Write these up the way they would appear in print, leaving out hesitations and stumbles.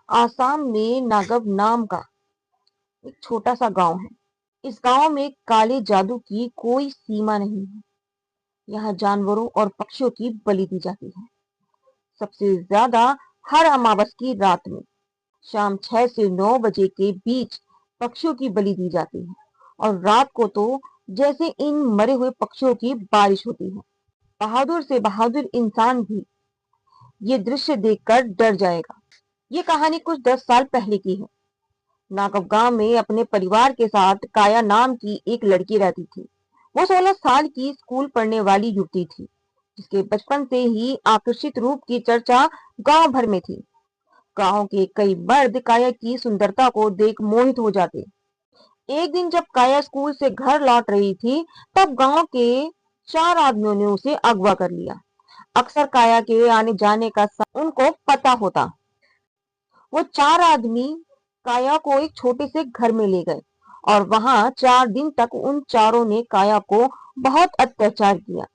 आसाम में नागव नाम का एक छोटा सा गांव है। इस गांव में काले जादू की कोई सीमा नहीं है। यहाँ जानवरों और पक्षियों की बलि दी जाती है। सबसे ज्यादा हर अमावस की रात में शाम 6 से 9 बजे के बीच पक्षियों की बलि दी जाती है। और रात को तो जैसे इन मरे हुए पक्षियों की बारिश होती है। बहादुर से बहादुर इंसान भी ये दृश्य देखकर डर जाएगा। ये कहानी कुछ 10 साल पहले की है। नागव गांव में अपने परिवार के साथ काया नाम की एक लड़की रहती थी। वो 16 साल की स्कूल पढ़ने वाली युवती थी, जिसके बचपन से ही आकर्षित रूप की चर्चा गांव भर में थी। गांव के कई मर्द काया की सुंदरता को देख मोहित हो जाते। एक दिन जब काया स्कूल से घर लौट रही थी, तब गांव के 4 आदमियों ने उसे अगवा कर लिया। अक्सर काया के आने जाने का उनको पता होता। वो 4 आदमी काया को एक छोटे से घर में ले गए और वहां 4 दिन तक उन चारों ने काया को बहुत अत्याचार किया।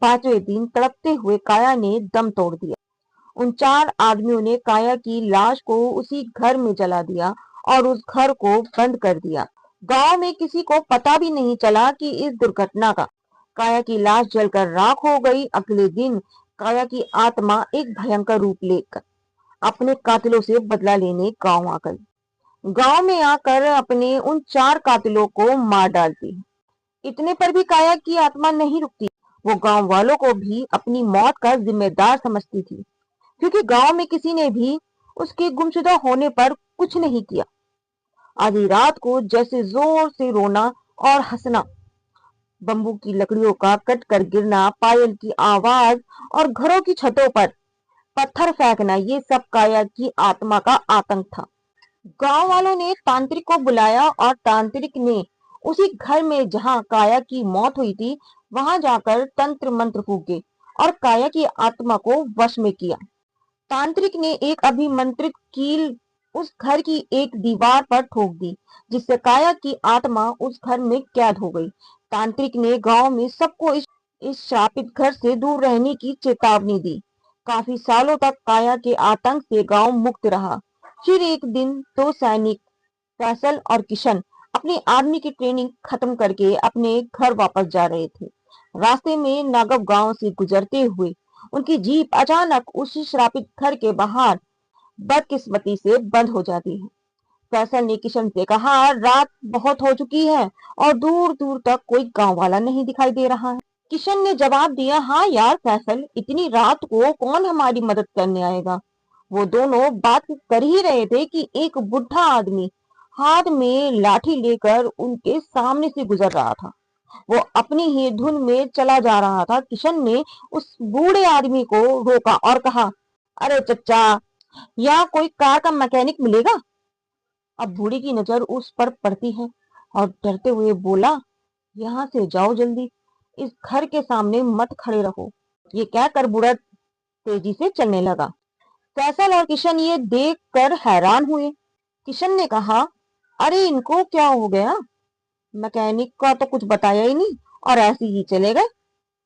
5वें दिन तड़पते हुए काया ने दम तोड़ दिया। उन 4 आदमियों ने काया की लाश को उसी घर में जला दिया और उस घर को बंद कर दिया। गांव में किसी को पता भी नहीं चला कि इस दुर्घटना का। काया की लाश जलकर राख हो गई। अगले दिन काया की आत्मा एक भयंकर रूप लेकर अपने कातिलों से बदला लेने गांव आ गई। गांव में आकर अपने उन 4 कातिलों को मार डालती है। इतने पर भी काया की आत्मा नहीं रुकती। वो गांव वालों को भी अपनी मौत का जिम्मेदार समझती थी, क्योंकि गांव में किसी ने भी उसके गुमशुदा होने पर कुछ नहीं किया। आधी रात को जैसे जोर से रोना और हंसना, बम्बू की लकड़ियों का कट कर गिरना, पायल की आवाज और घरों की छतों पर पत्थर फेंकना, ये सब काया की आत्मा का आतंक था। गांव वालों ने तांत्रिक को बुलाया और तांत्रिक ने उसी घर में जहां काया की मौत हुई थी, वहां जाकर तंत्र मंत्र फूके और काया की आत्मा को वश में किया। तांत्रिक ने एक अभिमंत्रित कील उस घर की एक दीवार पर ठोक दी, जिससे काया की आत्मा उस घर में कैद हो गई। तांत्रिक ने गांव में सबको इस श्रापित घर से दूर रहने की चेतावनी दी। काफी सालों तक काया के आतंक से गांव मुक्त रहा। फिर एक दिन 2 सैनिक फैसल और किशन अपनी आर्मी की ट्रेनिंग खत्म करके अपने घर वापस जा रहे थे। रास्ते में नागव गांव से गुजरते हुए उनकी जीप अचानक उसी श्रापित घर के बाहर बदकिस्मती से बंद हो जाती है। फैसल ने किशन से कहा, रात बहुत हो चुकी है और दूर दूर तक कोई गांव वाला नहीं दिखाई दे रहा है। किशन ने जवाब दिया, हाँ यार फैसल, इतनी रात को कौन हमारी मदद करने आएगा। वो दोनों बात कर ही रहे थे कि एक बुढ़ा आदमी हाथ में लाठी लेकर उनके सामने से गुजर रहा था। वो अपनी ही धुन में चला जा रहा था। किशन ने उस बूढ़े आदमी को रोका और कहा, अरे चचा, यहाँ कोई कार का मैकेनिक मिलेगा। अब बूढ़ी की नजर उस पर पड़ती है और डरते हुए बोला, यहाँ से जाओ जल्दी, इस घर के सामने मत खड़े रहो। ये कहकर बूढ़ा तेजी से चलने लगा। फैसल और किशन ये देख कर हैरान हुए। किशन ने कहा, अरे इनको क्या हो गया, मैकेनिक का तो कुछ बताया ही नहीं और ऐसे ही चले गए।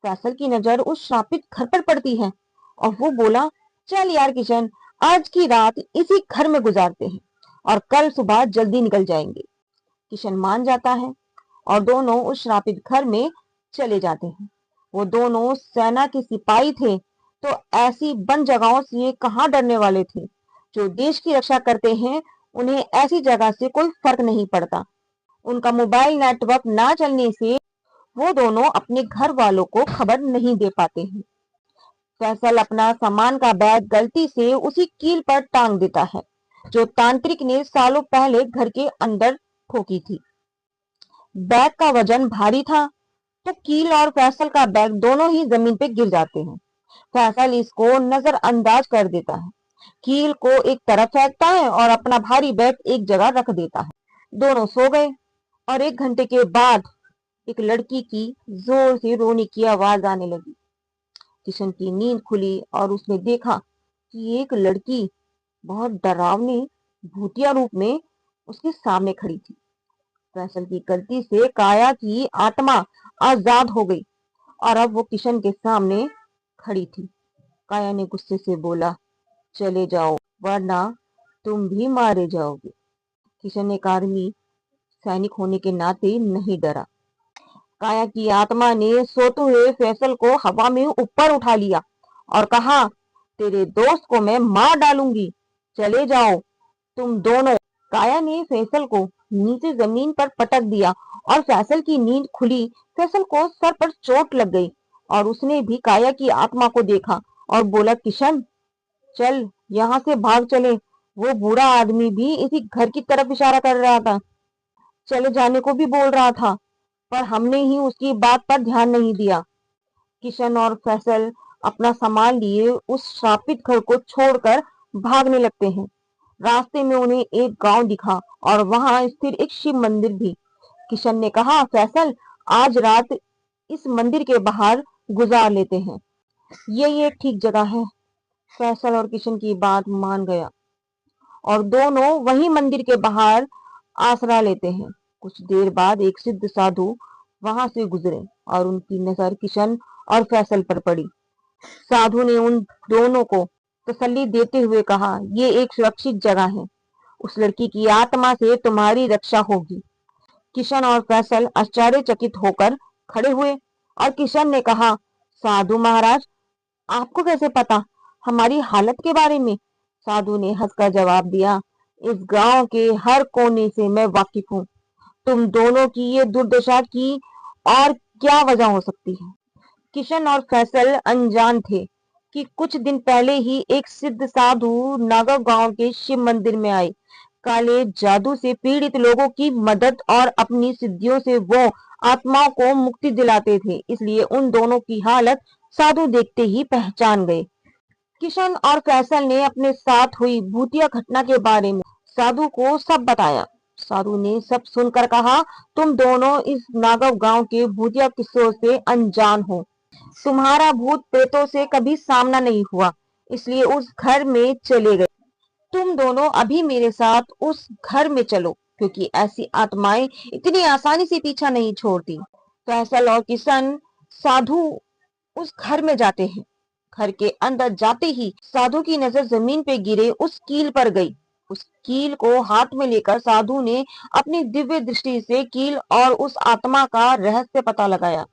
फैसल की नजर उस श्रापित घर पर पड़ती है और वो बोला, चल यार किशन, आज की रात इसी घर में गुजारते हैं और कल सुबह जल्दी निकल जाएंगे। किशन मान जाता है और दोनों उस श्रापित घर में चले जाते हैं। वो दोनों सेना के सिपाही थे, तो ऐसी बंद जगहों से कहाँ डरने वाले थे। जो देश की रक्षा करते हैं, उन्हें ऐसी जगह से कोई फर्क नहीं पड़ता। उनका मोबाइल नेटवर्क ना चलने से वो दोनों अपने घर वालों को खबर नहीं दे पाते हैं। फैसल अपना सामान का बैग गलती से उसी कील पर टांग देता है, जो तांत्रिक ने सालों पहले घर के अंदर ठोकी थी। बैग का वजन भारी था, तो कील और फैसल का बैग दोनों ही जमीन पे गिर जाते हैं। फैसल इसको नजरअंदाज कर देता है, कील को एक तरफ फेंकता है और अपना भारी बैग एक जगह रख देता है। दोनों सो गए और 1 घंटे के बाद एक लड़की की जोर से रोने की आवाज आने लगी। किशन की नींद खुली और उसने देखा कि एक लड़की बहुत डरावनी भूतिया रूप में उसके सामने खड़ी थी। फैसल की गलती से काया की आत्मा आजाद हो गई और अब वो किशन के सामने खड़ी थी। काया ने गुस्से से बोला, चले जाओ वरना तुम भी मारे जाओगे। किशन एक आर्मी सैनिक होने के नाते नहीं डरा। काया की आत्मा ने सोते हुए फैसल को हवा में ऊपर उठा लिया और कहा, तेरे दोस्त को मैं मार डालूंगी, चले जाओ तुम दोनों। काया ने फैसल को नीचे जमीन पर पटक दिया और फैसल की नींद खुली। फैसल को सर पर चोट लग गई और उसने भी काया की आत्मा को देखा और बोला, किशन चल यहाँ से भाग चले। वो बूढ़ा आदमी भी इसी घर की तरफ इशारा कर रहा था, चले जाने को भी बोल रहा था, पर हमने ही उसकी बात पर ध्यान नहीं दिया। किशन और फैसल अपना सामान लिए उस श्रापित घर को छोड़कर भागने लगते हैं। रास्ते में उन्हें एक गांव दिखा और वहां स्थिर एक शिव मंदिर भी। किशन ने कहा, फैसल आज रात इस मंदिर के बाहर गुजार लेते हैं, यही एक ठीक जगह है। फैसल और किशन की बात मान गया और दोनों वही मंदिर के बाहर आसरा लेते हैं। कुछ देर बाद एक सिद्ध साधु वहां से गुजरे और उनकी नजर किशन और फैसल पर पड़ी। साधु ने उन दोनों को तसल्ली देते हुए कहा, ये एक सुरक्षित जगह है, उस लड़की की आत्मा से तुम्हारी रक्षा होगी। किशन और फैसल आश्चर्यचकित होकर खड़े हुए और किशन ने कहा, साधु महाराज आपको कैसे पता हमारी हालत के बारे में? साधु ने हंसकर जवाब दिया, इस गांव के हर कोने से मैं वाकिफ हूँ। तुम दोनों की ये दुर्दशा की और क्या वजह हो सकती है? किशन और फैसल अनजान थे कि कुछ दिन पहले ही एक सिद्ध साधु नागांव गांव के शिव मंदिर में आए। काले जादू से पीड़ित लोगों की मदद और अपनी सिद्धियों से वो आत्माओं को मुक्ति दिलाते थे, इसलिए उन दोनों की हालत साधु देखते ही पहचान गए। किशन और फैसल ने अपने साथ हुई भूतिया घटना के बारे में साधु को सब बताया। साधु ने सब सुनकर कहा, तुम दोनों इस नागांव गांव के भूतिया किस्सों से अनजान हो। तुम्हारा भूत प्रेतों से कभी सामना नहीं हुआ, इसलिए उस घर में चले गए। तुम दोनों अभी मेरे साथ उस घर में चलो, क्योंकि ऐसी आत्माएं इतनी आसानी से पीछा नहीं छोड़ती। फैसल और किशन साधु उस घर में जाते हैं। घर के अंदर जाते ही साधु की नजर जमीन पे गिरे उस कील पर गई। उस कील को हाथ में लेकर साधु ने अपनी दिव्य दृष्टि से कील और उस आत्मा का रहस्य पता लगाया।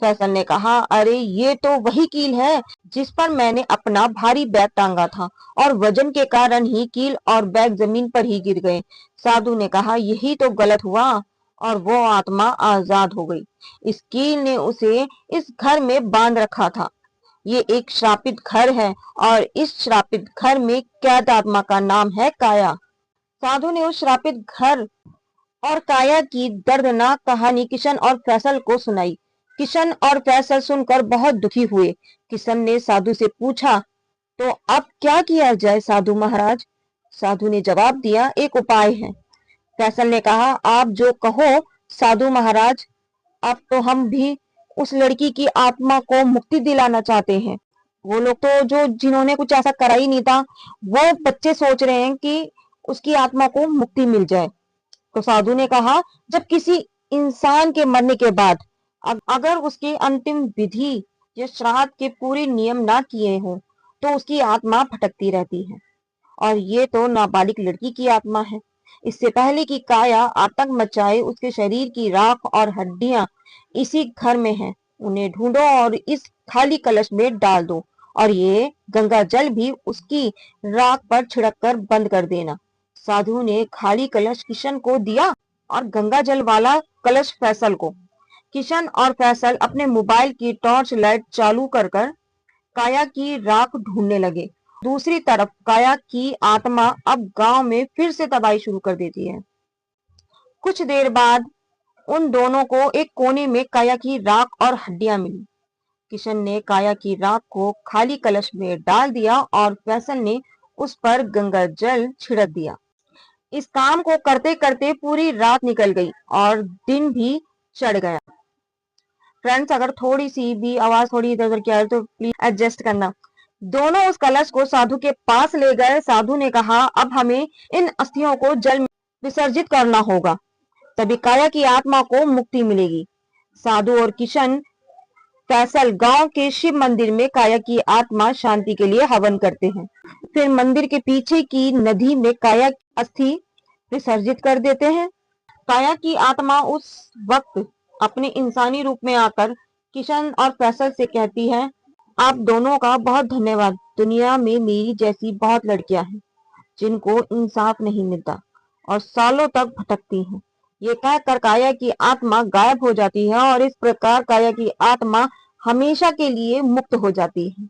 फैसल ने कहा, अरे ये तो वही कील है जिस पर मैंने अपना भारी बैग टांगा था और वजन के कारण ही कील और बैग जमीन पर ही गिर गए। साधु ने कहा, यही तो गलत हुआ और वो आत्मा आजाद हो गई। इस कील ने उसे इस घर में बांध रखा था। ये एक श्रापित घर है और इस श्रापित घर में कैद आत्मा का नाम है काया। साधु ने उस श्रापित घर और काया की दर्दनाक कहानी किशन और फैसल को सुनाई। किशन और फैसल सुनकर बहुत दुखी हुए। किशन ने साधु से पूछा, तो अब क्या किया जाए साधु महाराज? साधु ने जवाब दिया, एक उपाय है। फैसल ने कहा, आप जो कहो साधु महाराज। अब तो हम भी उस लड़की की आत्मा को मुक्ति दिलाना चाहते हैं। वो लोग तो जो जिन्होंने कुछ ऐसा करा ही नहीं था, वो बच्चे सोच रहे हैं कि उसकी आत्मा को मुक्ति मिल जाए। तो साधु ने कहा, जब किसी इंसान के मरने के बाद अगर उसके अंतिम विधि या श्राद्ध के पूरे नियम ना किए हों तो उसकी आत्मा भटकती रहती है, और ये तो नाबालिग लड़की की आत्मा है। इससे पहले कि काया आतंक मचाए, उसके शरीर की राख और हड्डियां इसी घर में हैं। उन्हें ढूंढो और इस खाली कलश में डाल दो, और ये गंगा जल भी उसकी राख पर छिड़क कर बंद कर देना। साधु ने खाली कलश किशन को दिया और गंगा जल वाला कलश फैसल को। किशन और फैसल अपने मोबाइल की टॉर्च लाइट चालू कर काया की राख ढूंढने लगे। दूसरी तरफ काया की आत्मा अब गांव में फिर से तबाही शुरू कर देती है। कुछ देर बाद उन दोनों को एक कोने में काया की राख और हड्डियां मिली। किशन ने काया की राख को खाली कलश में डाल दिया और फैसल ने उस पर गंगा जल छिड़क दिया। इस काम को करते करते पूरी रात निकल गई और दिन भी चढ़ गया। फ्रेंड्स, अगर थोड़ी सी भी आवाज थोड़ी इधर उधर की आ रही तो प्लीज एडजस्ट करना। दोनों उस कलश को साधु के पास ले गए। साधु ने कहा, अब हमें इन अस्थियों को जल में विसर्जित करना होगा, तभी काया की आत्मा को मुक्ति मिलेगी। साधु और किशन फैसल गांव के शिव मंदिर में काया की आत्मा शांति के लिए हवन करते हैं। फिर मंदिर के पीछे की नदी में काया अस्थि विसर्जित कर देते हैं। काया की आत्मा उस वक्त अपने इंसानी रूप में आकर किशन और फैसल से कहती है, आप दोनों का बहुत धन्यवाद। दुनिया में मेरी जैसी बहुत लड़कियां हैं जिनको इंसाफ नहीं मिलता और सालों तक भटकती हैं। ये कहकर काया की आत्मा गायब हो जाती है और इस प्रकार काया की आत्मा हमेशा के लिए मुक्त हो जाती है।